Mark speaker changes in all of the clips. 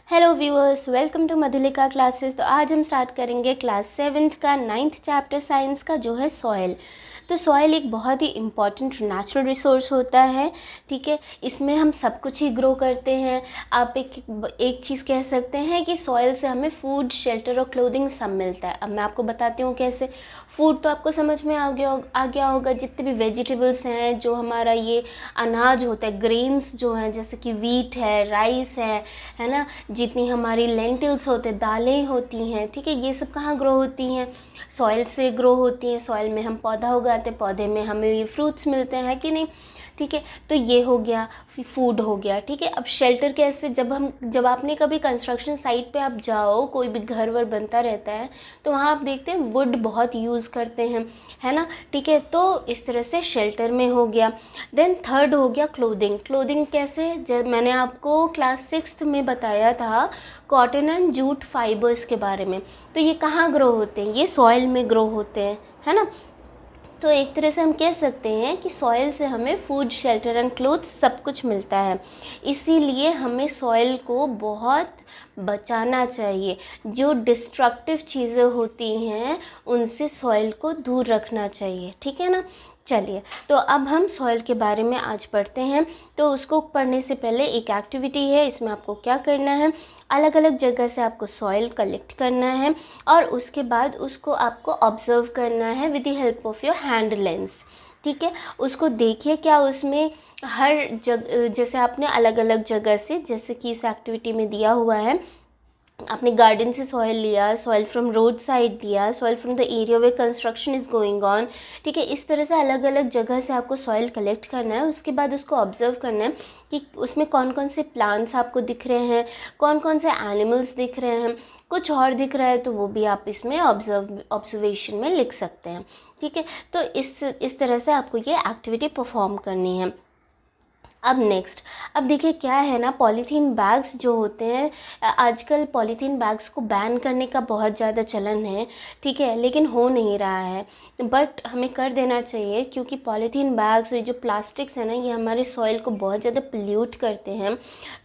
Speaker 1: Hello viewers, welcome to Madhulika classes. तो आज हम स्टार्ट करेंगे क्लास 7th का 9th चैप्टर साइंस का, जो है सॉइल। तो सॉइल एक बहुत ही इम्पॉर्टेंट नेचुरल रिसोर्स होता है, ठीक है। इसमें हम सब कुछ ही ग्रो करते हैं। आप एक चीज़ कह सकते हैं कि सॉइल से हमें फूड, शेल्टर और क्लोथिंग सब मिलता है। अब मैं आपको बताती हूँ कैसे। फूड तो आपको समझ में आ गया होगा। जितने भी वेजिटेबल्स हैं, जो हमारा ये अनाज होता है, ग्रेन्स जो हैं, जैसे कि वीट है, राइस है ना। जितनी हमारी लेंटिल्स होते हैं, दालें होती हैं, ठीक है, ये सब कहाँ ग्रो होती हैं? सॉइल से ग्रो होती हैं। सॉइल में हम पौधा उगाते हैं, पौधे में हमें ये फ्रूट्स मिलते हैं कि नहीं, ठीक है। तो ये हो गया, फूड हो गया, ठीक है। अब शेल्टर कैसे? जब आपने कभी कंस्ट्रक्शन साइट पे आप जाओ, कोई भी घर वर बनता रहता है, तो वहाँ आप देखते हैं वुड बहुत यूज़ करते हैं, है ना, ठीक है। तो इस तरह से शेल्टर में हो गया। देन थर्ड हो गया क्लोथिंग। क्लोथिंग कैसे? जब मैंने आपको क्लास 6th में बताया था कॉटन एंड जूट फाइबर्स के बारे में। तो ये कहाँ ग्रो होते हैं? ये सॉइल में ग्रो होते हैं, है ना। तो एक तरह से हम कह सकते हैं कि सॉइल से हमें फूड, शेल्टर एंड क्लोथ्स सब कुछ मिलता है। इसीलिए हमें सॉइल को बहुत बचाना चाहिए। जो डिस्ट्रक्टिव चीज़ें होती हैं, उनसे सॉइल को दूर रखना चाहिए, ठीक है ना। चलिए, तो अब हम सॉइल के बारे में आज पढ़ते हैं। तो उसको पढ़ने से पहले एक एक्टिविटी है। इसमें आपको क्या करना है, अलग अलग जगह से आपको सॉइल कलेक्ट करना है और उसके बाद उसको आपको ऑब्ज़र्व करना है with the help of your hand lens, ठीक है। उसको देखिए क्या उसमें हर जैसे आपने अलग अलग जगह से, जैसे कि इस एक्टिविटी में दिया हुआ है, आपने गार्डन से सॉइल लिया, सॉइल फ्रॉम रोड साइड लिया, soil from the area way construction is going on, ठीक है। इस तरह से अलग अलग जगह से आपको सॉइल कलेक्ट करना है। उसके बाद उसको ऑब्ज़र्व करना है कि उसमें कौन कौन से प्लांट्स आपको दिख रहे हैं, कौन कौन से एनिमल्स दिख रहे हैं। कुछ और दिख रहा है तो वो भी आप इसमें ऑब्जर्वेशन में लिख सकते हैं, ठीक है। तो इस तरह से आपको ये एक्टिविटी परफॉर्म करनी है। अब नेक्स्ट, अब देखिए क्या है ना, पॉलीथीन बैग्स जो होते हैं, आजकल पॉलीथीन बैग्स को बैन करने का बहुत ज़्यादा चलन है, ठीक है, लेकिन हो नहीं रहा है। बट हमें कर देना चाहिए, क्योंकि पॉलीथीन बैग्स, ये जो प्लास्टिक्स है ना, ये हमारे सॉइल को बहुत ज़्यादा पोल्यूट करते हैं,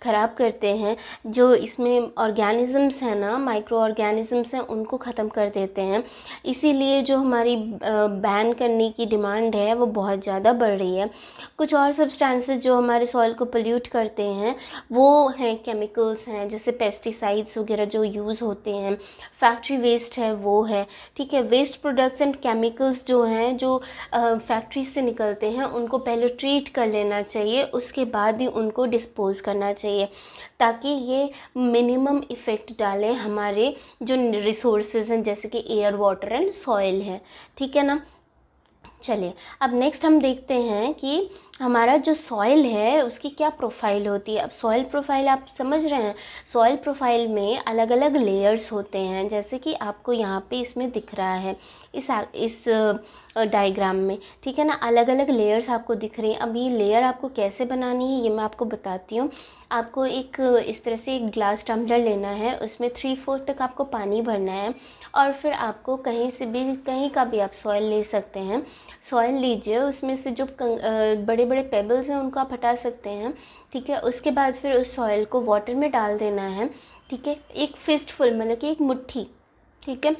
Speaker 1: ख़राब करते हैं। जो इसमें ऑर्गेनिज़म्स हैं ना, माइक्रो ऑर्गेनिज़म्स हैं, उनको ख़त्म कर देते हैं। इसीलिए जो हमारी बैन करने की डिमांड है, वो बहुत ज़्यादा बढ़ रही है। कुछ और सब्सटेंसेस जो हमारे सॉइल को पोल्यूट करते हैं, वो हैं केमिकल्स हैं, जैसे पेस्टिसाइड्स वगैरह जो यूज़ होते हैं, फैक्ट्री वेस्ट है वो है, ठीक है। वेस्ट प्रोडक्ट्स एंड केमिकल्स जो हैं, जो फैक्ट्री से निकलते हैं, उनको पहले ट्रीट कर लेना चाहिए, उसके बाद ही उनको डिस्पोज़ करना चाहिए, ताकि ये मिनिमम इफ़ेक्ट डालें हमारे जो रिसोर्सेज हैं, जैसे कि एयर, वाटर एंड सॉइल है, ठीक है ना। चलिए, अब नेक्स्ट हम देखते हैं कि हमारा जो सॉइल है उसकी क्या प्रोफाइल होती है। अब सॉइल प्रोफाइल आप समझ रहे हैं। सॉइल प्रोफाइल में अलग अलग लेयर्स होते हैं, जैसे कि आपको यहाँ पे इसमें दिख रहा है, इस डायग्राम में, ठीक है ना। अलग अलग लेयर्स आपको दिख रही हैं। अब ये लेयर आपको कैसे बनानी है, ये मैं आपको बताती हूँ। आपको एक इस तरह से एक ग्लास टम्बलर लेना है, उसमें 3/4 तक आपको पानी भरना है, और फिर आपको कहीं का भी आप सॉइल ले सकते हैं। सॉइल लीजिए, उसमें से जो बड़े बड़े पेबल्स हैं उनको आप हटा सकते हैं, ठीक है। उसके बाद फिर उस सॉइल को वाटर में डाल देना है, ठीक है। एक फिस्टफुल, मतलब कि एक मुट्ठी, ठीक है,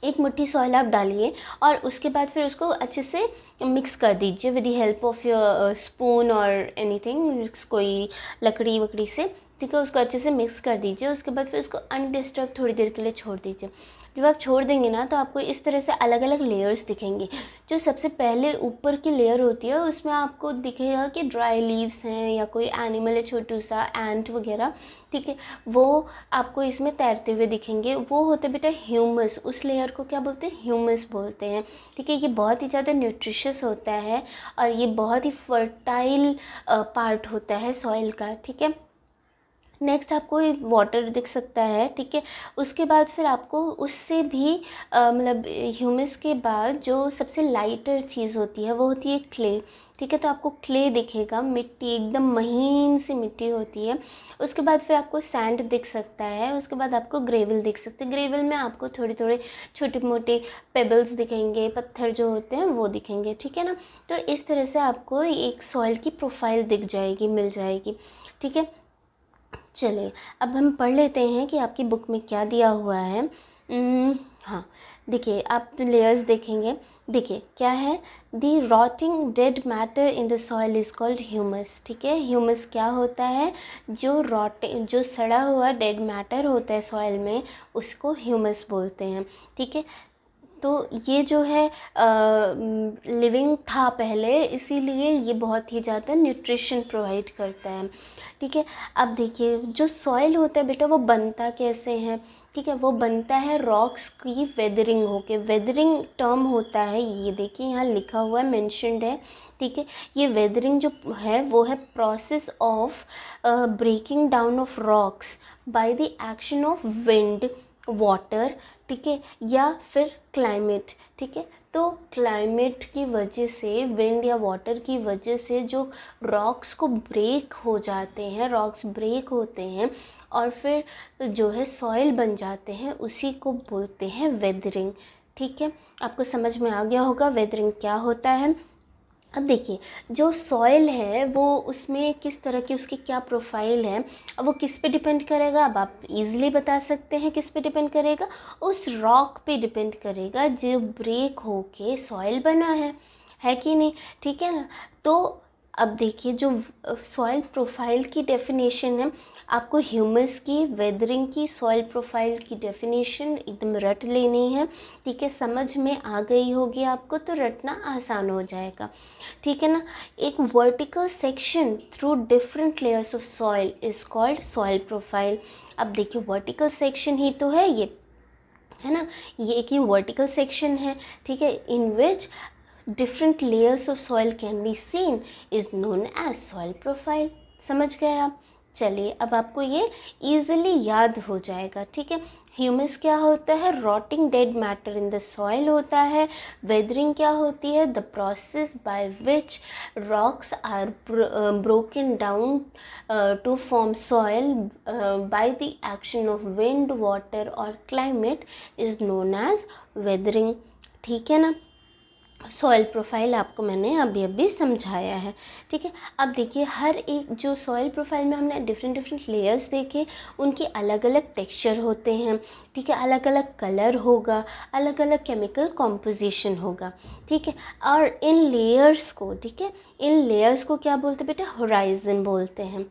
Speaker 1: एक मुट्ठी सॉइल आप डालिए, और उसके बाद फिर उसको अच्छे से मिक्स कर दीजिए with the help of your spoon और एनीथिंग, कोई लकड़ी वकड़ी से, ठीक है। उसको अच्छे से मिक्स कर दीजिए। उसके बाद फिर उसको अनडिस्टर्ब थोड़ी देर के लिए छोड़ दीजिए। जब आप छोड़ देंगे ना, तो आपको इस तरह से अलग अलग लेयर्स दिखेंगे। जो सबसे पहले ऊपर की लेयर होती है, उसमें आपको दिखेगा कि ड्राई लीव्स हैं, या कोई एनिमल है, छोटू सा एंट वगैरह, ठीक है, वो आपको इसमें तैरते हुए दिखेंगे। वो होते बेटा ह्यूमस। उस लेयर को क्या बोलते हैं? ह्यूमस बोलते हैं, ठीक है। ये बहुत ही ज़्यादा न्यूट्रिशियस होता है, और ये बहुत ही फर्टाइल पार्ट होता है सॉइल का, ठीक है। नेक्स्ट आपको वाटर दिख सकता है, ठीक है। उसके बाद फिर आपको उससे भी मतलब ह्यूमस के बाद जो सबसे लाइटर चीज़ होती है, वो होती है क्ले, ठीक है। तो आपको क्ले दिखेगा, मिट्टी, एकदम महीन सी मिट्टी होती है। उसके बाद फिर आपको सैंड दिख सकता है। उसके बाद आपको ग्रेवल दिख सकते हैं। ग्रेवल में आपको थोड़े थोड़े छोटे मोटे पेबल्स दिखेंगे, पत्थर जो होते हैं वो दिखेंगे, ठीक है ना। तो इस तरह से आपको एक सॉइल की प्रोफाइल दिख जाएगी, मिल जाएगी, ठीक है। चलिए अब हम पढ़ लेते हैं कि आपकी बुक में क्या दिया हुआ है। हाँ, देखिए आप लेयर्स देखेंगे। देखिए क्या है, the rotting dead matter in the soil is called humus. ठीक है, ह्यूमस क्या होता है, जो सड़ा हुआ डेड मैटर होता है सॉइल में, उसको ह्यूमस बोलते हैं। ठीक है, तो ये जो है लिविंग था पहले, इसीलिए ये बहुत ही ज़्यादा न्यूट्रिशन प्रोवाइड करता है। ठीक है, अब देखिए जो सॉइल होता है बेटा वो बनता कैसे है। ठीक है, वो बनता है रॉक्स की वेदरिंग होके। वेदरिंग टर्म होता है, ये देखिए यहाँ लिखा हुआ है, मेंशन्ड है। ठीक है, ये वेदरिंग जो है वो है process of breaking down of rocks by the action of wind, water, ठीक है, या फिर क्लाइमेट। ठीक है, तो क्लाइमेट की वजह से, विंड या वाटर की वजह से जो रॉक्स को ब्रेक हो जाते हैं, रॉक्स ब्रेक होते हैं और फिर जो है सॉइल बन जाते हैं, उसी को बोलते हैं वेदरिंग। ठीक है, आपको समझ में आ गया होगा वेदरिंग क्या होता है। अब देखिए जो सॉइल है वो उसमें किस तरह की उसकी क्या प्रोफाइल है, अब वो किस पे डिपेंड करेगा। अब आप इजीली बता सकते हैं किस पे डिपेंड करेगा, उस रॉक पे डिपेंड करेगा जो ब्रेक होके सॉइल बना है कि नहीं। ठीक है ना, तो अब देखिए जो सॉइल प्रोफाइल की डेफिनेशन है, आपको ह्यूमस की, वेदरिंग की, सॉइल प्रोफाइल की डेफिनेशन एकदम रट लेनी है। ठीक है, समझ में आ गई होगी आपको तो रटना आसान हो जाएगा। ठीक है ना, एक vertical section through different layers of soil is called soil profile. अब देखिए वर्टिकल सेक्शन ही तो है ये, है ना, ये एक ही वर्टिकल सेक्शन है। ठीक है, इन विच different layers of soil can be seen is known as soil profile। समझ गए आप। चलिए अब आपको ये easily याद हो जाएगा। ठीक है, ह्यूमस क्या होता है, rotting dead matter in the soil होता है। वेदरिंग क्या होती है, the process by which rocks are broken down to form soil by the action of wind, water और climate is known as weathering. ठीक है ना, सॉइल प्रोफाइल आपको मैंने अभी अभी समझाया है। ठीक है, अब देखिए हर एक जो सॉइल प्रोफाइल में हमने डिफरेंट डिफरेंट लेयर्स देखे, उनके अलग अलग टेक्सचर होते हैं। ठीक है, अलग अलग कलर होगा, अलग अलग केमिकल कॉम्पोजिशन होगा। ठीक है, और इन लेयर्स को, ठीक है, इन लेयर्स को क्या बोलते हैं बेटा, होराइजन बोलते हैं।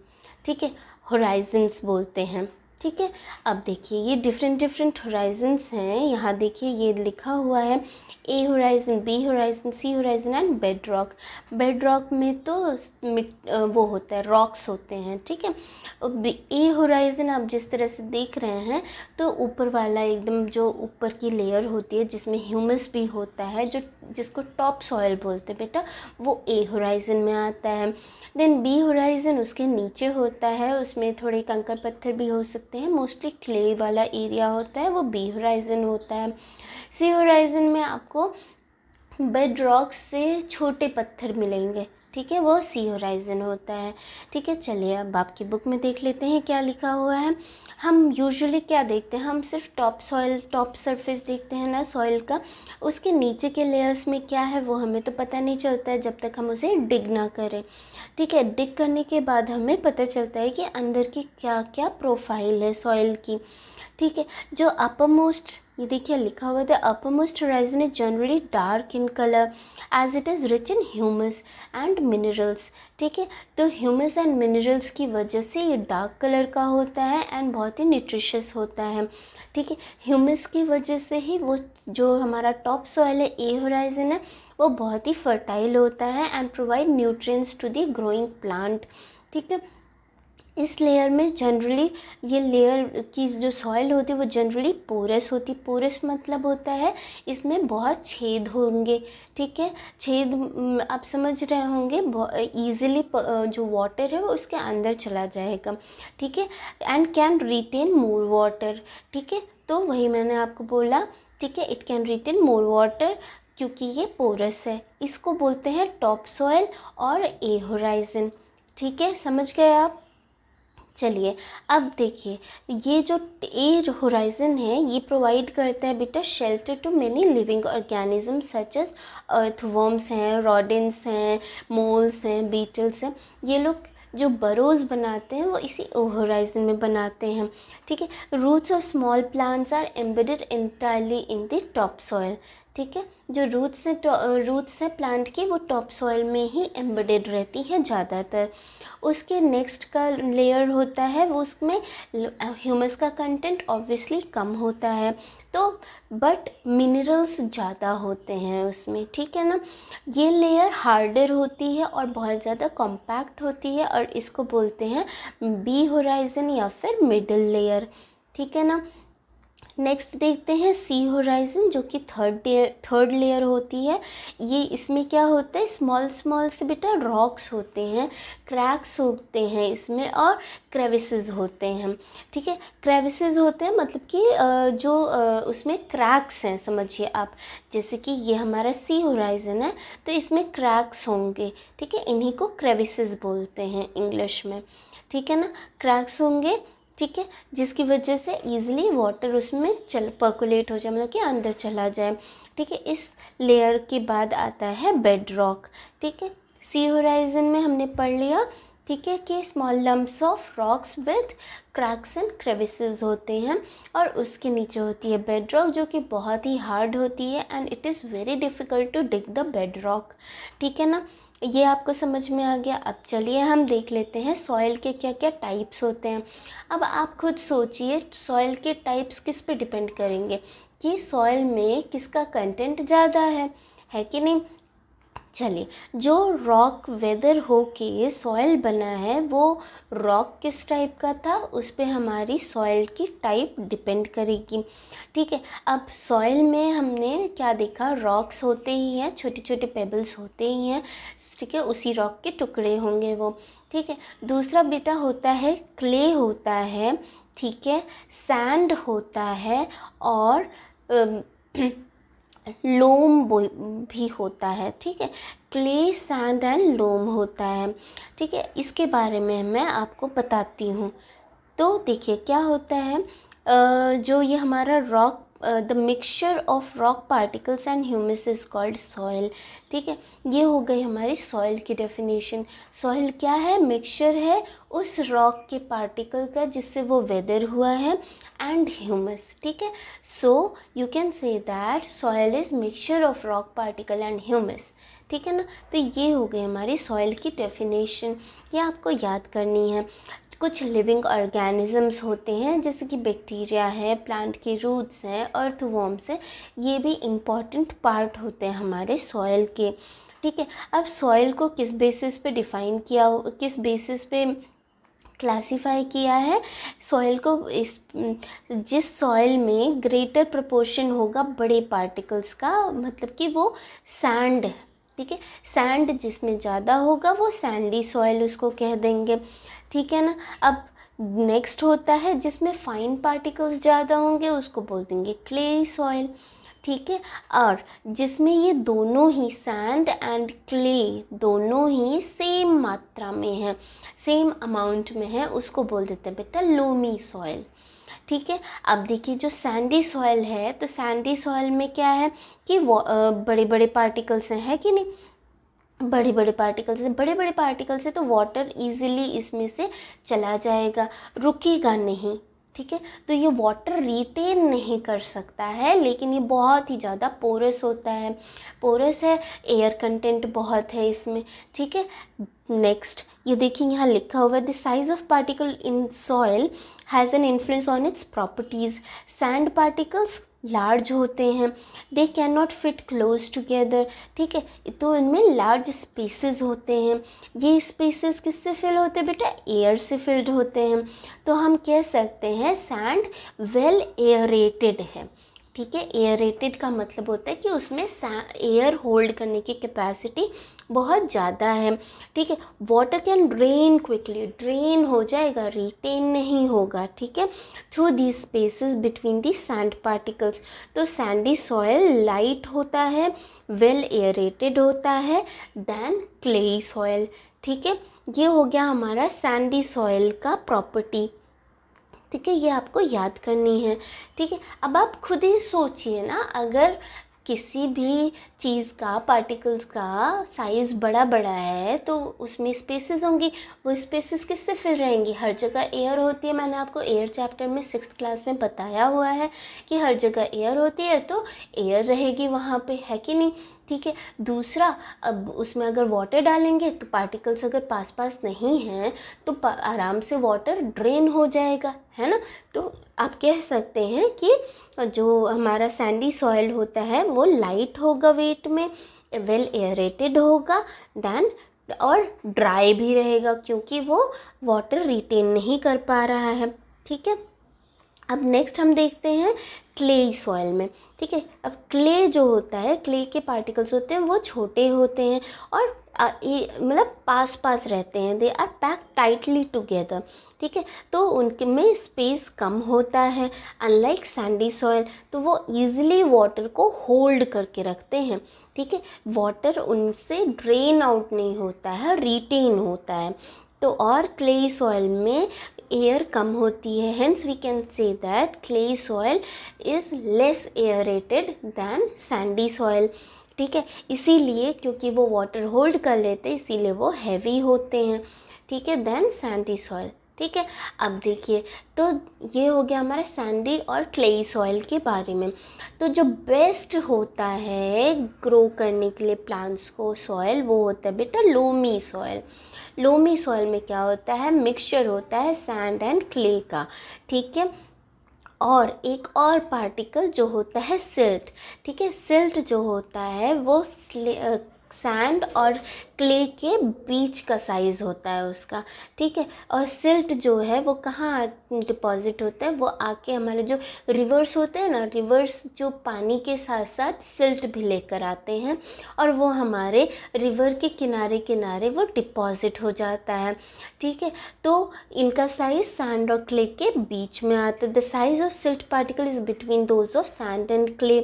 Speaker 1: ठीक है, होराइजन्स बोलते हैं। ठीक है, अब देखिए ये डिफरेंट डिफरेंट होराइजन्स हैं। यहाँ देखिए ये लिखा हुआ है A horizon, B horizon, C horizon and bed rock. Bed rock में तो वो होता है, रॉक्स होते हैं। ठीक है, ए होराइजन आप जिस तरह से देख रहे हैं तो ऊपर वाला एकदम जो ऊपर की लेयर होती है जिसमें ह्यूमस भी होता है, जो जिसको टॉप सॉइल बोलते हैं बेटा, वो ए होराइजन में आता है। देन बी होराइजन उसके नीचे होता है, उसमें थोड़े कंकर पत्थर भी हो सकते हैं, मोस्टली क्ले वाला एरिया होता है, वो बी होराइजन होता है। सी होराइजन में आपको बेड रॉक से छोटे पत्थर मिलेंगे। ठीक है, वो सी होराइजन होता है। ठीक है, चलिए अब आपकी बुक में देख लेते हैं क्या लिखा हुआ है। हम यूजुअली क्या देखते हैं, हम सिर्फ टॉप सॉइल, टॉप सरफेस देखते हैं ना सॉइल का, उसके नीचे के लेयर्स में क्या है वो हमें तो पता नहीं चलता है जब तक हम उसे डिग ना करें। ठीक है, डिग करने के बाद हमें पता चलता है कि अंदर की क्या क्या प्रोफाइल है सॉइल की। ठीक है, जो अपर मोस्ट, ये देखिए लिखा हुआ था, upper most horizon is generally dark in colour as it is rich in humus and minerals. ठीक है, तो ह्यूमस एंड मिनरल्स की वजह से ये डार्क कलर का होता है एंड बहुत ही न्यूट्रिशियस होता है। ठीक है, ह्यूमस की वजह से ही वो जो हमारा टॉप सॉइल है, ए होराइजन है, वो बहुत ही फर्टाइल होता है and provide nutrients to the growing plant. ठीक है, इस लेयर में जनरली, ये लेयर की जो सॉइल होती है वो जनरली पोरस होती है। पोरस मतलब होता है इसमें बहुत छेद होंगे। ठीक है, छेद आप समझ रहे होंगे, ईजिली जो वाटर है वो उसके अंदर चला जाएगा। ठीक है, and can retain more water. ठीक है, तो वही मैंने आपको बोला। ठीक है, it can retain more water क्योंकि ये पोरस है, इसको बोलते हैं टॉप सॉइल और ए होराइजन। ठीक है, समझ गए आप। चलिए अब देखिए, ये जो ए होराइजन है ये प्रोवाइड करता है बेटा shelter to many living organism such as earthworms हैं, रॉडेंट्स हैं, मोल्स हैं, बीटल्स हैं। ये लोग जो बरोज़ बनाते हैं वो इसी होराइजन में बनाते हैं, ठीक है। Roots of small plants are embedded entirely in the top soil, ठीक है। जो रूट्स है प्लांट की वो टॉप सॉइल में ही एम्बेडेड रहती हैं ज़्यादातर। उसके नेक्स्ट का लेयर होता है वो, उसमें ह्यूमस का कंटेंट ऑब्वियसली कम होता है, तो बट मिनरल्स ज़्यादा होते हैं उसमें, ठीक है ना। ये लेयर हार्डर होती है और बहुत ज़्यादा कॉम्पैक्ट होती है और इसको बोलते हैं बी होराइजन या फिर मिडल लेयर, ठीक है ना। नेक्स्ट देखते हैं सी होराइजन, जो कि थर्ड लेयर होती है। ये इसमें क्या होता है, स्मॉल स्मॉल से बेटा रॉक्स होते हैं, क्रैक्स होते हैं इसमें और क्रेविसेस होते हैं, ठीक है। क्रेविसेस होते हैं मतलब कि उसमें क्रैक्स हैं, समझिए आप। जैसे कि ये हमारा सी होराइजन है तो इसमें क्रैक्स होंगे, ठीक है। इन्हीं को क्रेविसेस बोलते हैं इंग्लिश में, ठीक है ना। क्रैक्स होंगे, ठीक है, जिसकी वजह से ईज़िली वाटर उसमें पर्कुलेट हो जाए, मतलब कि अंदर चला जाए, ठीक है। इस लेयर के बाद आता है बेड रॉक, ठीक है। सी होराइजन में हमने पढ़ लिया, ठीक है, कि small lumps of rocks with cracks and crevices होते हैं, और उसके नीचे होती है बेड रॉक, जो कि बहुत ही हार्ड होती है and it is very difficult to dig the bed rock, ठीक है ना। ये आपको समझ में आ गया। अब चलिए हम देख लेते हैं सॉइल के क्या क्या टाइप्स होते हैं। अब आप खुद सोचिए, सॉइल के टाइप्स किस पे डिपेंड करेंगे कि सॉइल में किसका कंटेंट ज़्यादा है कि नहीं। चलिए, जो रॉक वेदर हो के सॉइल बना है वो रॉक किस टाइप का था, उस पे हमारी सॉइल की टाइप डिपेंड करेगी, ठीक है। अब सॉइल में हमने क्या देखा, रॉक्स होते ही हैं, छोटे छोटे पेबल्स होते ही हैं, ठीक है, उसी रॉक के टुकड़े होंगे वो, ठीक है। दूसरा बेटा होता है क्ले होता है, ठीक है, सैंड होता है और लोम भी होता है, ठीक है। क्ले, सैंड एंड लोम होता है, ठीक है। इसके बारे में मैं आपको बताती हूँ। तो देखिए क्या होता है, जो ये हमारा rock, the mixture of rock particles and humus is called soil, ठीक है। ये हो गई हमारी सॉइल की डेफिनेशन। सॉइल क्या है, मिक्सचर है उस रॉक के पार्टिकल का जिससे वो वेदर हुआ है एंड ह्यूमस, ठीक है। So you can say that soil is mixture of rock particle and humus, ठीक है ना। तो ये हो गई हमारी सॉइल की डेफिनेशन, ये आपको याद करनी है। कुछ लिविंग ऑर्गेनिजम्स होते हैं जैसे कि बैक्टीरिया है, प्लांट के रूट्स हैं, अर्थवॉर्म्स हैं, ये भी इम्पॉर्टेंट पार्ट होते हैं हमारे सॉइल के, ठीक है। अब सॉइल को किस बेसिस पे डिफ़ाइन किया, किस बेसिस पे क्लासीफाई किया है सॉइल को, इस जिस सॉइल में ग्रेटर प्रोपोर्शन होगा बड़े पार्टिकल्स का, मतलब कि वो सैंड है, ठीक है। सैंड जिसमें ज़्यादा होगा वो सैंडी सॉइल उसको कह देंगे, ठीक है ना। अब नेक्स्ट होता है जिसमें फाइन पार्टिकल्स ज़्यादा होंगे उसको बोल देंगे क्ले सॉइल, ठीक है। और जिसमें ये दोनों ही सैंड एंड क्ले दोनों ही सेम मात्रा में है, सेम अमाउंट में है, उसको बोल देते हैं बेटा लोमी सॉइल, ठीक है। अब देखिए जो सैंडी सॉइल है, तो सैंडी सॉइल में क्या है कि वो बड़े बड़े पार्टिकल्स हैं, है कि नहीं। बड़े बड़े पार्टिकल से तो वाटर इजीली इसमें से चला जाएगा, रुकेगा नहीं, ठीक है। तो ये वाटर रिटेन नहीं कर सकता है, लेकिन ये बहुत ही ज़्यादा पोरस होता है, पोरस है, एयर कंटेंट बहुत है इसमें, ठीक है। नेक्स्ट ये देखिए यहाँ लिखा हुआ है the size of particle in soil has an influence on it's properties. Sand particles large होते हैं, they can not fit close together, ठीक है, तो इनमें लार्ज स्पेसेस होते हैं। ये स्पेसेस किससे फिल होते हैं बेटा, एयर से फिल्ड होते हैं। तो हम कह सकते हैं सैंड वेल एयरेटेड है, ठीक है। एयरेटेड का मतलब होता है कि उसमें एयर होल्ड करने की कैपेसिटी बहुत ज़्यादा है, ठीक है। Water can drain quickly, drain हो जाएगा, रिटेन नहीं होगा, ठीक है, through these spaces between the sand particles. तो सैंडी सॉयल लाइट होता है, वेल एयरेटेड होता है देन क्लेई सॉयल, ठीक है। ये हो गया हमारा सैंडी सॉयल का प्रॉपर्टी, ठीक है, ये आपको याद करनी है, ठीक है। अब आप खुद ही सोचिए ना, अगर किसी भी चीज़ का, पार्टिकल्स का साइज़ बड़ा बड़ा है तो उसमें स्पेसेस होंगी। वो स्पेसेस किससे फिल रहेंगी? हर जगह एयर होती है। मैंने आपको एयर चैप्टर में 6th क्लास में बताया हुआ है कि हर जगह एयर होती है, तो एयर रहेगी वहाँ पे, है कि नहीं? ठीक है। दूसरा, अब उसमें अगर वाटर डालेंगे तो पार्टिकल्स अगर पास पास नहीं हैं तो आराम से वाटर ड्रेन हो जाएगा, है ना। तो आप कह सकते हैं कि जो हमारा सैंडी सॉइल होता है वो लाइट होगा वेट में, वेल एयरेटेड होगा, देन और ड्राई भी रहेगा क्योंकि वो वाटर रिटेन नहीं कर पा रहा है। ठीक है। अब नेक्स्ट हम देखते हैं क्ले सॉइल में। ठीक है। अब क्ले जो होता है, क्ले के पार्टिकल्स होते हैं वो छोटे होते हैं और मतलब पास पास रहते हैं, they are pack tightly together. ठीक है। तो उनके में स्पेस कम होता है, अनलाइक सैंडी सॉइल, तो वो ईजिली वाटर को होल्ड करके रखते हैं। ठीक है। वाटर उनसे ड्रेन आउट नहीं होता है, रिटेन होता है। तो और क्ले सॉइल में एयर कम होती है, hence we can say that clay soil is less aerated than sandy soil. ठीक है। इसीलिए क्योंकि वो वाटर होल्ड कर लेते हैं इसीलिए वो हैवी होते हैं। ठीक है, देन सैंडी सॉइल। ठीक है। अब देखिए, तो ये हो गया हमारा सैंडी और क्लेई सॉइल के बारे में। तो जो बेस्ट होता है ग्रो करने के लिए प्लांट्स को सॉइल, वो होता है बेटा लोमी सॉइल। लोमी सॉइल में क्या होता है? मिक्सचर होता है सैंड एंड क्ले का। ठीक है। और एक और पार्टिकल जो होता है सिल्ट। ठीक है। सिल्ट जो होता है वो सैंड और क्ले के बीच का साइज़ होता है उसका। ठीक है। और सिल्ट जो है वो कहाँ डिपॉजिट होता है? वो आके हमारे जो रिवर्स होते हैं ना, रिवर्स जो पानी के साथ साथ सिल्ट भी लेकर आते हैं और वो हमारे रिवर के किनारे किनारे वो डिपॉजिट हो जाता है। ठीक है। तो इनका साइज़ सैंड और क्ले के बीच में आता है। The size of silt particle is between those of sand and clay.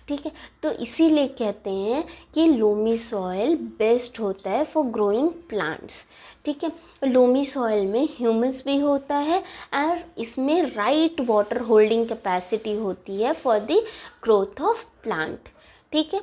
Speaker 1: ठीक है। तो इसीलिए कहते हैं कि लोमी सॉइल बेस्ट होता है फॉर ग्रोइंग प्लांट्स। ठीक है। लोमी सॉइल में ह्यूमस भी होता है और इसमें राइट वाटर होल्डिंग कैपेसिटी होती है for the growth of plant. ठीक है।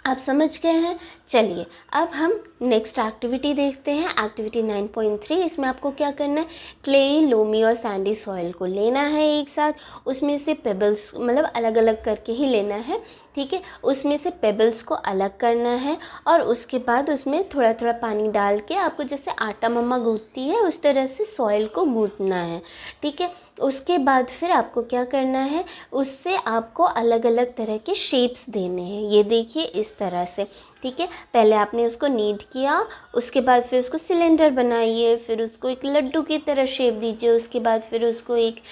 Speaker 1: आप समझ गए हैं। चलिए अब हम नेक्स्ट एक्टिविटी देखते हैं, एक्टिविटी 9.3। इसमें आपको क्या करना है? क्ले, लोमी और सैंडी सॉइल को लेना है एक साथ, उसमें से पेबल्स मतलब अलग अलग करके ही लेना है। ठीक है। उसमें से पेबल्स को अलग करना है और उसके बाद उसमें थोड़ा थोड़ा पानी डाल के आपको जैसे आटा मम्मा गूँथती है उस तरह से सॉइल को गूँथना है। ठीक है। उसके बाद फिर आपको क्या करना है? उससे आपको अलग अलग तरह के शेप्स देने हैं। ये देखिए इस तरह से। ठीक है। पहले आपने उसको नीड किया, उसके बाद फिर उसको सिलेंडर बनाइए, फिर उसको एक लड्डू की तरह शेप दीजिए, उसके बाद फिर उसको एक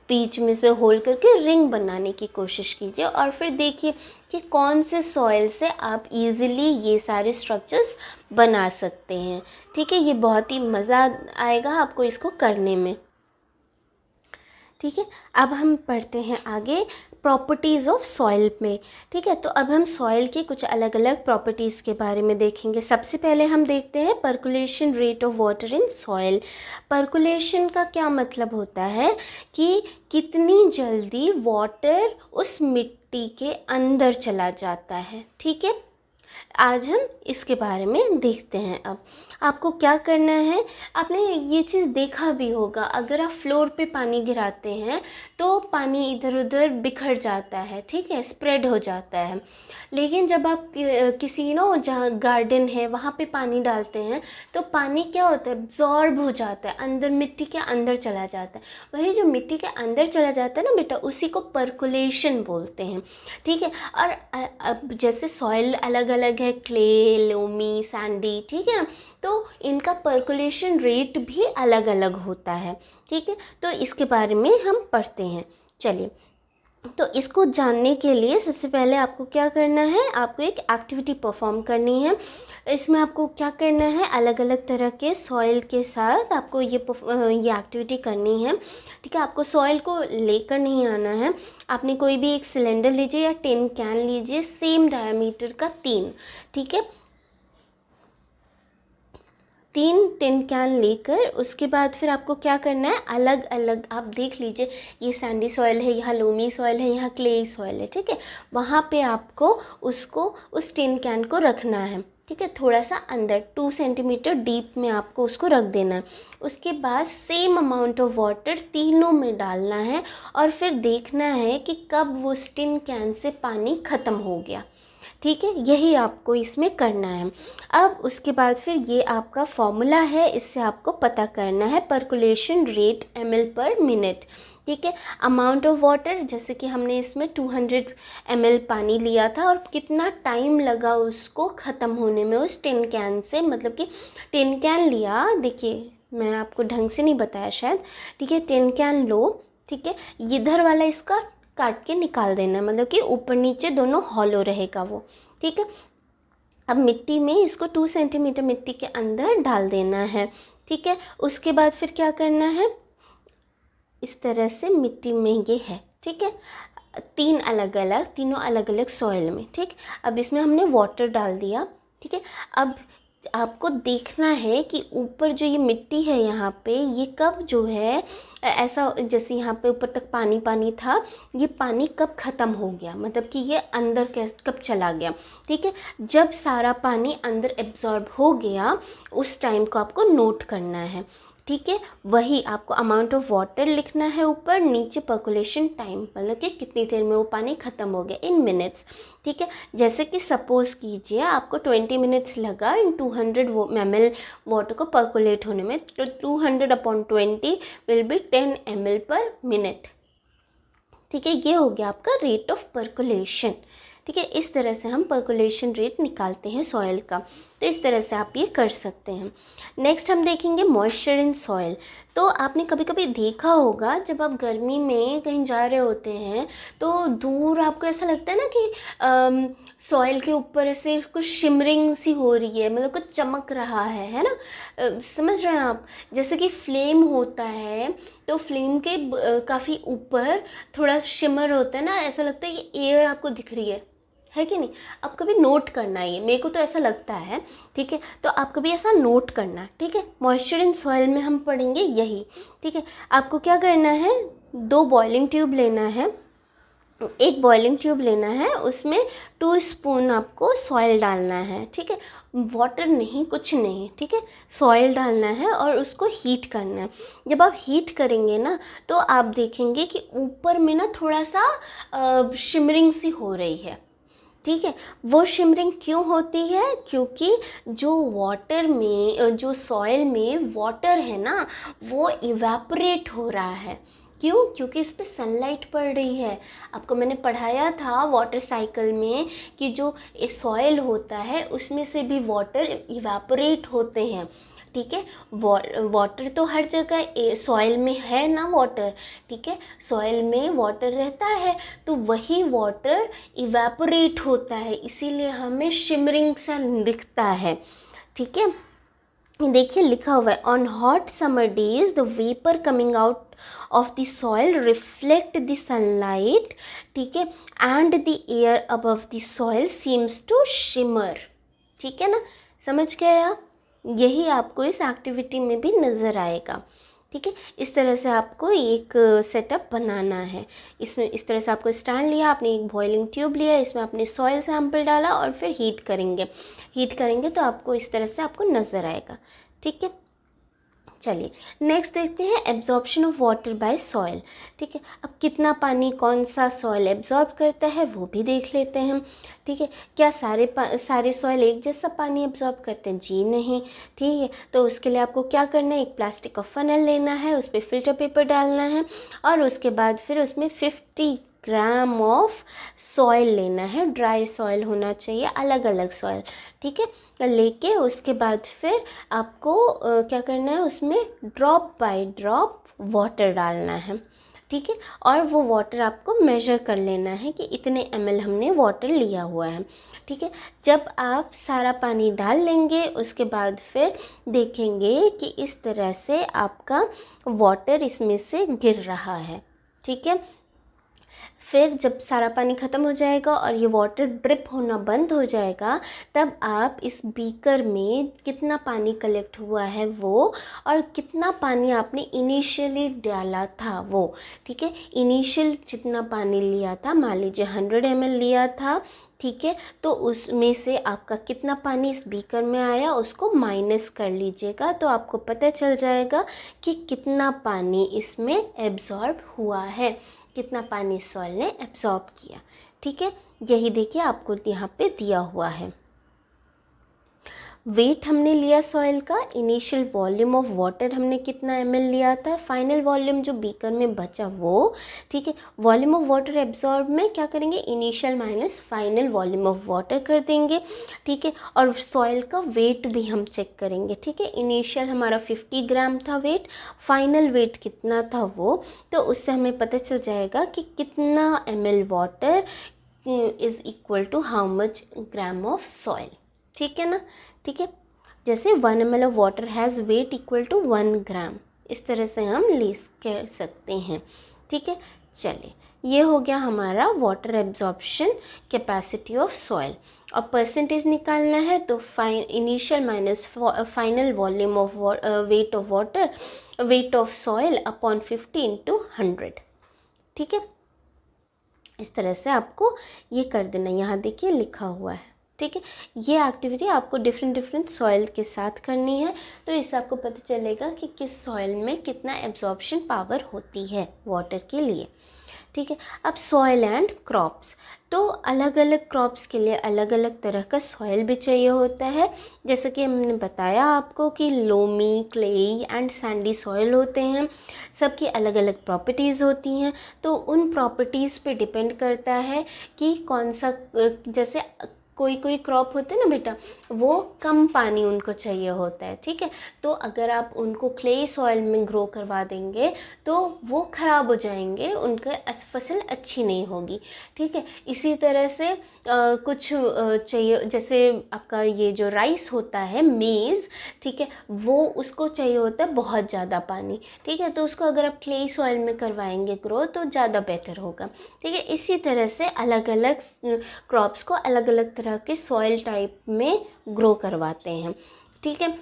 Speaker 1: बीच में से होल करके रिंग बनाने की कोशिश कीजिए और फिर देखिए कि कौन से सॉइल से आप इजीली ये सारे स्ट्रक्चर्स बना सकते हैं। ठीक है। ये बहुत ही मज़ा आएगा आपको इसको करने में। ठीक है। अब हम पढ़ते हैं आगे प्रॉपर्टीज़ ऑफ सॉइल में। ठीक है। तो अब हम सॉइल की कुछ अलग अलग प्रॉपर्टीज़ के बारे में देखेंगे। सबसे पहले हम देखते हैं percolation rate of water in soil. Percolation का क्या मतलब होता है कि कितनी जल्दी वाटर उस मिट्टी के अंदर चला जाता है। ठीक है। आज हम इसके बारे में देखते हैं। अब आपको क्या करना है? आपने ये चीज़ देखा भी होगा, अगर आप फ्लोर पे पानी गिराते हैं तो पानी इधर उधर बिखर जाता है। ठीक है, स्प्रेड हो जाता है। लेकिन जब आप किसी जहाँ गार्डन है वहाँ पे पानी डालते हैं तो पानी क्या होता है? एब्जॉर्ब हो जाता है, अंदर मिट्टी के अंदर चला जाता है। वही जो मिट्टी के अंदर चला जाता है ना बेटा, उसी को पर्कुलेशन बोलते हैं। ठीक है। और अब जैसे सॉइल अलग अलग है, क्ले, लोमी, सैंडी, ठीक है ना, तो इनका पर्कुलेशन रेट भी अलग अलग होता है। ठीक है। तो इसके बारे में हम पढ़ते हैं। चलिए, तो इसको जानने के लिए सबसे पहले आपको क्या करना है? आपको एक एक्टिविटी परफॉर्म करनी है। इसमें आपको क्या करना है? अलग अलग तरह के सॉइल के साथ आपको ये एक्टिविटी करनी है। ठीक है। आपको सॉइल को लेकर नहीं आना है। आपने कोई भी एक सिलेंडर लीजिए या टिन कैन लीजिए, सेम डायमीटर का 3। ठीक है, 3 टिन कैन लेकर उसके बाद फिर आपको क्या करना है, अलग अलग आप देख लीजिए, ये सैंडी सॉइल है, यहाँ लोमी सॉइल है, यहाँ क्ले सॉइल है, ठीक है। वहाँ पे आपको उसको उस टिन कैन को रखना है, ठीक है। थोड़ा सा अंदर 2 सेंटीमीटर डीप में आपको उसको रख देना है। उसके बाद सेम अमाउंट ऑफ वाटर तीनों में डालना है और फिर देखना है कि कब वो टिन कैन से पानी ख़त्म हो गया, ठीक है। यही आपको इसमें करना है। अब उसके बाद फिर ये आपका फॉर्मूला है, इससे आपको पता करना है पर्कुलेशन रेट ml पर मिनट, ठीक है। अमाउंट ऑफ वाटर, जैसे कि हमने इसमें 200 ml पानी लिया था और कितना टाइम लगा उसको ख़त्म होने में उस टिन कैन से, मतलब कि टिन कैन लिया, देखिए मैं आपको ढंग से नहीं बताया शायद, ठीक है। टिन कैन लो, ठीक है, इधर वाला इसका काट के निकाल देना, मतलब कि ऊपर नीचे दोनों हॉलो रहेगा वो, ठीक है। अब मिट्टी में इसको 2 सेंटीमीटर मिट्टी के अंदर डाल देना है, ठीक है। उसके बाद फिर क्या करना है, इस तरह से मिट्टी में ये है, ठीक है, तीनों अलग अलग सॉइल में, ठीक। अब इसमें हमने वाटर डाल दिया, ठीक है। अब आपको देखना है कि ऊपर जो ये मिट्टी है यहाँ पे, ये कब जो है ऐसा, जैसे यहाँ पे ऊपर तक पानी पानी था, ये पानी कब ख़त्म हो गया, मतलब कि ये अंदर कब चला गया, ठीक है। जब सारा पानी अंदर एब्जॉर्ब हो गया उस टाइम को आपको नोट करना है, ठीक है। वही आपको अमाउंट ऑफ वाटर लिखना है ऊपर, नीचे पर्कुलेशन टाइम, मतलब कि कितनी देर में वो पानी ख़त्म हो गया इन मिनट्स, ठीक है। जैसे कि सपोज़ कीजिए आपको 20 मिनट्स लगा इन 200 ml वाटर को पर्कुलेट होने में, तो 200/20 विल बी 10 ml पर मिनट, ठीक है। ये हो गया आपका रेट ऑफ पर्कुलेशन, ठीक है। इस तरह से हम पर्कुलेशन रेट निकालते हैं सॉइल का, तो इस तरह से आप ये कर सकते हैं। नेक्स्ट हम देखेंगे मॉइस्चर इन सॉइल। तो आपने कभी कभी देखा होगा जब आप गर्मी में कहीं जा रहे होते हैं तो दूर आपको ऐसा लगता है ना कि सॉइल के ऊपर ऐसे कुछ शिमरिंग सी हो रही है, मतलब कुछ चमक रहा है ना। समझ रहे हैं आप, जैसे कि फ्लेम होता है तो फ्लेम के काफ़ी ऊपर थोड़ा शिमर होता है ना, ऐसा लगता है कि एयर आपको दिख रही है कि नहीं। आप कभी नोट करना है, ये मेरे को तो ऐसा लगता है, ठीक है। तो आप कभी ऐसा नोट करना, ठीक है। मॉइस्चर इन सॉइल में हम पढ़ेंगे यही, ठीक है। आपको क्या करना है, 2 बॉइलिंग ट्यूब लेना है, एक बॉइलिंग ट्यूब लेना है, उसमें 2 स्पून आपको सॉइल डालना है, ठीक है। वाटर नहीं, कुछ नहीं, ठीक है। सॉइल डालना है और उसको हीट करना है। जब आप हीट करेंगे ना तो आप देखेंगे कि ऊपर में ना थोड़ा सा शिमरिंग सी हो रही है, ठीक है। वो शिमरिंग क्यों होती है, क्योंकि जो वाटर में, जो सॉइल में वाटर है ना, वो इवेपोरेट हो रहा है। क्यों, क्योंकि इस पर सनलाइट पड़ रही है। आपको मैंने पढ़ाया था वाटर साइकिल में कि जो सॉइल होता है उसमें से भी वाटर इवेपोरेट होते हैं, ठीक है। वाटर तो हर जगह सॉइल में है ना वाटर, ठीक है। सॉइल में वाटर रहता है तो वही वाटर इवेपोरेट होता है, इसीलिए हमें शिमरिंग सा दिखता है, ठीक है। देखिए लिखा हुआ है, on hot summer days the vapour coming out of the soil reflect the sunlight, ठीक है, and the air above the soil seems to shimmer, ठीक है ना। समझ गए आप, यही आपको इस एक्टिविटी में भी नज़र आएगा, ठीक है। इस तरह से आपको एक सेटअप बनाना है। इसमें इस तरह से आपको स्टैंड लिया, आपने एक बॉइलिंग ट्यूब लिया, इसमें आपने सॉइल सैंपल डाला और फिर हीट करेंगे तो आपको इस तरह से आपको नज़र आएगा, ठीक है। चलिए नेक्स्ट देखते हैं absorption of water bye soil, ठीक है। अब कितना पानी कौन सा सॉइल एब्जॉर्ब करता है वो भी देख लेते हैं, ठीक है। क्या सारे सॉइल एक जैसा पानी एब्जॉर्ब करते हैं, जी नहीं, ठीक है। तो उसके लिए आपको क्या करना है, एक प्लास्टिक का फनल लेना है, उस पर फिल्टर पेपर डालना है और उसके बाद फिर उसमें 50 ग्राम ऑफ सॉइल लेना है, ड्राई सॉइल होना चाहिए, अलग अलग सॉइल, ठीक है। लेके उसके बाद फिर आपको क्या करना है, उसमें ड्रॉप बाय ड्रॉप वाटर डालना है, ठीक है। और वो वाटर आपको मेजर कर लेना है कि इतने ml हमने वाटर लिया हुआ है, ठीक है। जब आप सारा पानी डाल लेंगे उसके बाद फिर देखेंगे कि इस तरह से आपका वाटर इसमें से गिर रहा है, ठीक है। फिर जब सारा पानी ख़त्म हो जाएगा और ये वाटर ड्रिप होना बंद हो जाएगा, तब आप इस बीकर में कितना पानी कलेक्ट हुआ है वो, और कितना पानी आपने इनिशियली डाला था वो, ठीक है। इनिशियल जितना पानी लिया था, मान लीजिए 100 ml लिया था, ठीक है, तो उसमें से आपका कितना पानी इस बीकर में आया उसको माइनस कर लीजिएगा, तो आपको पता चल जाएगा कि कितना पानी इसमें एब्जॉर्ब हुआ है, कितना पानी सॉइल ने एब्जॉर्ब किया, ठीक है। यही देखिए आपको यहाँ पे दिया हुआ है। वेट हमने लिया सॉइल का, इनिशियल वॉल्यूम ऑफ वाटर हमने कितना ml लिया था, फाइनल वॉल्यूम जो बीकर में बचा वो, ठीक है। वॉल्यूम ऑफ वाटर एब्जॉर्ब में क्या करेंगे, initial minus final volume of water कर देंगे, ठीक है। और सॉइल का वेट भी हम चेक करेंगे, ठीक है। इनिशियल हमारा 50 ग्राम था वेट, फाइनल वेट कितना था वो, तो उससे हमें पता चल जाएगा कि कितना ml water is equal to how much gram of soil, ठीक है ना, ठीक है। जैसे 1 ml of water has weight equal to 1 gram, इस तरह से हम लिख कर सकते हैं, ठीक है। चलिए, ये हो गया हमारा water absorption capacity of soil. और परसेंटेज निकालना है तो initial minus final volume of weight of water, weight of soil upon 50 × 100, ठीक है। इस तरह से आपको ये कर देना, यहाँ देखिए लिखा हुआ है, ठीक है। ये एक्टिविटी आपको डिफरेंट सॉइल के साथ करनी है, तो इससे आपको पता चलेगा कि किस सॉइल में कितना एब्जॉर्प्शन पावर होती है वाटर के लिए, ठीक है। अब सॉइल एंड क्रॉप्स, तो अलग अलग क्रॉप्स के लिए अलग अलग तरह का सॉइल भी चाहिए होता है। जैसे कि हमने बताया आपको कि loamy, clayey and sandy soil होते हैं, सबकी अलग अलग प्रॉपर्टीज़ होती हैं, तो उन प्रॉपर्टीज़ पे डिपेंड करता है कि कौन सा, जैसे कोई कोई क्रॉप होते हैं ना बेटा, वो कम पानी उनको चाहिए होता है, ठीक है। तो अगर आप उनको क्ले सॉइल में ग्रो करवा देंगे तो वो ख़राब हो जाएंगे, उनका फसल अच्छी नहीं होगी, ठीक है। इसी तरह से कुछ चाहिए, जैसे आपका ये जो राइस होता है, मेज़, ठीक है, वो उसको चाहिए होता है बहुत ज़्यादा पानी, ठीक है। तो उसको अगर आप क्ले सॉइल में करवाएंगे ग्रो तो ज़्यादा बेटर होगा, ठीक है। इसी तरह से अलग अलग क्रॉप्स को अलग अलग तरह के सॉइल टाइप में ग्रो करवाते हैं, ठीक है।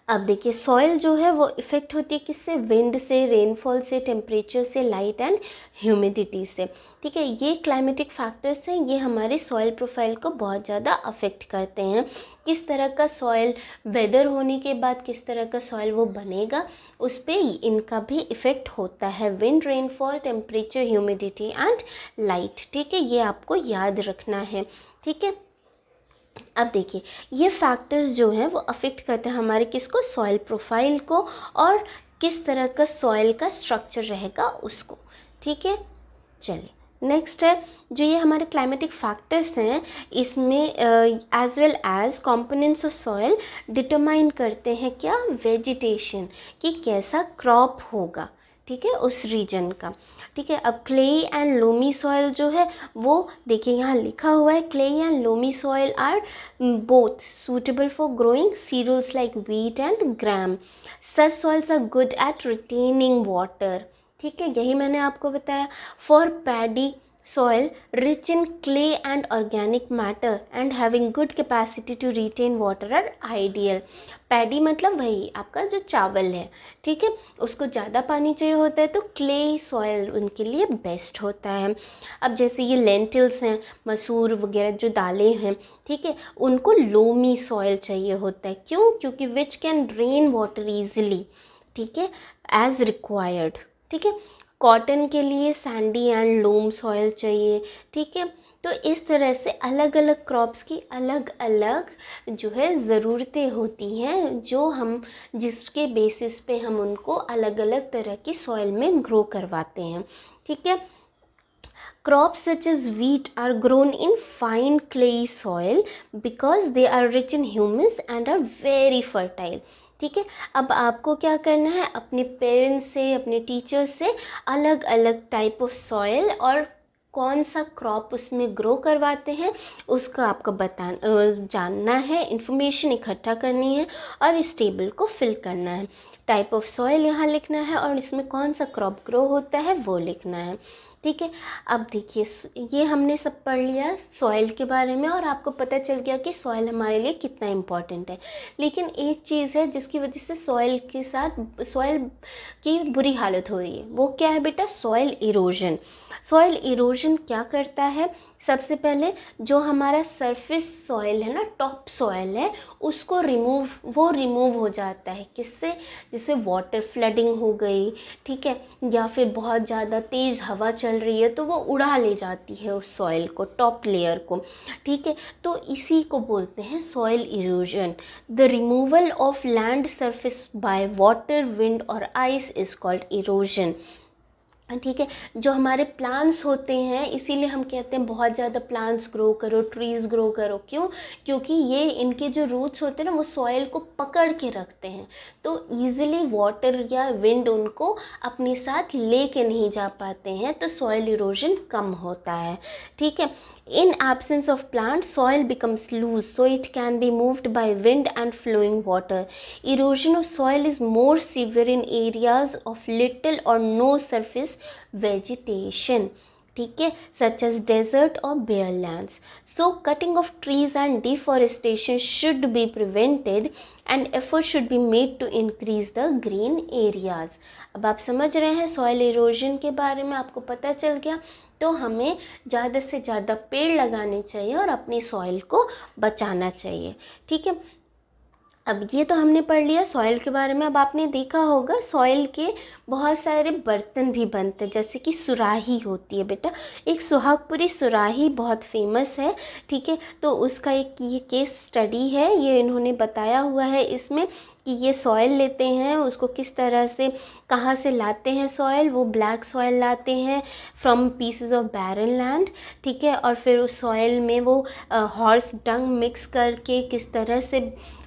Speaker 1: अब देखिए, सॉइल जो है वो इफ़ेक्ट होती है किससे, विंड से, रेनफॉल से, टेम्परेचर से, लाइट एंड ह्यूमिडिटी से, ठीक है। ये क्लाइमेटिक फैक्टर्स हैं, ये हमारे सॉइल प्रोफाइल को बहुत ज़्यादा अफेक्ट करते हैं। किस तरह का सॉइल, वेदर होने के बाद किस तरह का सॉइल वो बनेगा, उस पर इनका भी इफ़ेक्ट होता है, wind, rainfall, temperature, humidity and light, ठीक है। ये आपको याद रखना है, ठीक है। अब देखिए, ये फैक्टर्स जो हैं वो अफेक्ट करते हैं हमारे किसको, सॉइल प्रोफाइल को, और किस तरह का सॉइल का स्ट्रक्चर रहेगा उसको, ठीक है। चलिए, नेक्स्ट है जो ये हमारे क्लाइमेटिक फैक्टर्स हैं, इसमें as well as components of soil determine करते हैं क्या, वेजिटेशन, कि कैसा क्रॉप होगा, ठीक है, उस रीजन का, ठीक है। अब क्ले एंड लोमी सॉइल जो है वो देखिए यहाँ लिखा हुआ है, clay and loamy soil are both suitable for growing cereals like wheat and gram, such soils are good at retaining water, ठीक है, यही मैंने आपको बताया। For paddy soil rich in clay and organic matter and having good capacity to retain water are ideal। Paddy मतलब वही आपका जो चावल है, ठीक है, उसको ज़्यादा पानी चाहिए होता है तो क्ले सॉइल उनके लिए बेस्ट होता है। अब जैसे ये लेंटिल्स हैं, मसूर वगैरह जो दालें हैं, ठीक है, उनको लोमी सॉइल चाहिए होता है, क्यों, क्योंकि which can drain water easily, ठीक है, एज रिक्वायर्ड, ठीक है। कॉटन के लिए सैंडी एंड लोम सॉइल चाहिए, ठीक है। तो इस तरह से अलग अलग क्रॉप्स की अलग अलग जो है ज़रूरतें होती हैं, जो हम जिसके बेसिस पे हम उनको अलग अलग तरह की सॉइल में ग्रो करवाते हैं, ठीक है। Crops such as wheat are grown in fine clay soil because they are rich in humus and are very fertile, ठीक है। अब आपको क्या करना है, अपने पेरेंट्स से, अपने टीचर्स से अलग अलग टाइप ऑफ सॉइल और कौन सा क्रॉप उसमें ग्रो करवाते हैं उसका आपको जानना है, इन्फॉर्मेशन इकट्ठा करनी है और इस टेबल को फिल करना है। टाइप ऑफ सॉइल यहाँ लिखना है और इसमें कौन सा क्रॉप ग्रो होता है वो लिखना है। ठीक है, अब देखिए ये हमने सब पढ़ लिया सॉइल के बारे में और आपको पता चल गया कि सॉइल हमारे लिए कितना इम्पॉर्टेंट है। लेकिन एक चीज़ है जिसकी वजह से सॉइल के साथ सॉइल की बुरी हालत हो रही है, वो क्या है बेटा? Soil erosion. सॉइल इरोजन क्या करता है? सबसे पहले जो हमारा सरफेस सॉइल है ना, टॉप सॉइल है, उसको रिमूव हो जाता है। किससे? जैसे वाटर फ्लडिंग हो गई, ठीक है, या फिर बहुत ज़्यादा तेज़ हवा चल रही है तो वो उड़ा ले जाती है उस सॉइल को, टॉप लेयर को। ठीक है, तो इसी को बोलते हैं soil erosion. The removal of land surface by water, wind और आइस इज कॉल्ड इरोजन। ठीक है, जो हमारे प्लांट्स होते हैं, इसीलिए हम कहते हैं बहुत ज़्यादा प्लांट्स ग्रो करो, ट्रीज़ ग्रो करो। क्यों? क्योंकि ये इनके जो रूट्स होते हैं ना, वो सॉइल को पकड़ के रखते हैं, तो ईज़िली वाटर या विंड उनको अपने साथ ले के नहीं जा पाते हैं, तो सॉइल इरोजन कम होता है। ठीक है, in absence of plants, soil becomes loose, so it can be moved by wind and flowing water. Erosion of soil is more severe in areas of little or no surface vegetation, ठीक है, such as desert or bare lands. So cutting of trees and deforestation should be prevented and effort should be made to increase the green areas. अब आप समझ रहे हैं soil erosion के बारे में, आपको पता चल गया। तो हमें ज़्यादा से ज़्यादा पेड़ लगाने चाहिए और अपनी सॉइल को बचाना चाहिए। ठीक है, अब ये तो हमने पढ़ लिया सॉइल के बारे में। अब आपने देखा होगा सॉइल के बहुत सारे बर्तन भी बनते हैं, जैसे कि सुराही होती है बेटा, एक सुहागपुरी सुराही बहुत फेमस है। ठीक है, तो उसका एक ये केस स्टडी है, ये इन्होंने बताया हुआ है इसमें कि ये सॉइल लेते हैं, उसको किस तरह से, कहाँ से लाते हैं सॉइल, वो ब्लैक सॉइल लाते हैं from pieces of barren land. ठीक है, और फिर उस सॉइल में वो हॉर्स डंग मिक्स करके किस तरह से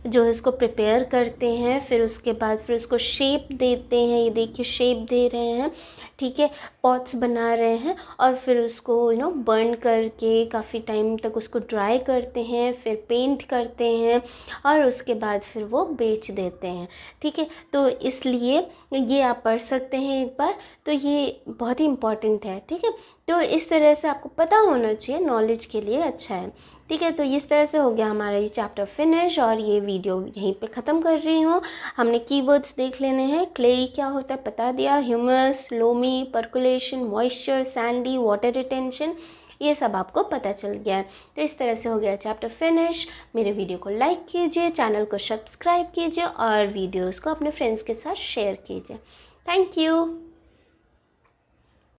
Speaker 1: जो है इसको प्रिपेयर करते हैं, फिर उसके बाद फिर उसको शेप देते हैं। ये देखिए शेप दे रहे हैं, ठीक है, पॉट्स बना रहे हैं, और फिर उसको बर्न करके काफ़ी टाइम तक उसको ड्राई करते हैं, फिर पेंट करते हैं और उसके बाद फिर वो बेच देते हैं। ठीक है, तो इसलिए ये आप पढ़ सकते हैं एक बार, तो ये बहुत ही इम्पॉर्टेंट है। ठीक है, तो इस तरह से आपको पता होना चाहिए, नॉलेज के लिए अच्छा है। ठीक है, तो इस तरह से हो गया हमारा ये चैप्टर फिनिश, और ये वीडियो यहीं पे ख़त्म कर रही हूँ। हमने कीवर्ड्स देख लेने हैं। क्ले क्या होता है बता दिया, humus, loamy, percolation, moisture, Sandy, water retention, ये सब आपको पता चल गया है। तो इस तरह से हो गया चैप्टर फिनिश। मेरे वीडियो को लाइक कीजिए, चैनल को सब्सक्राइब कीजिए और वीडियोज़ को अपने फ्रेंड्स के साथ शेयर कीजिए। Thank you.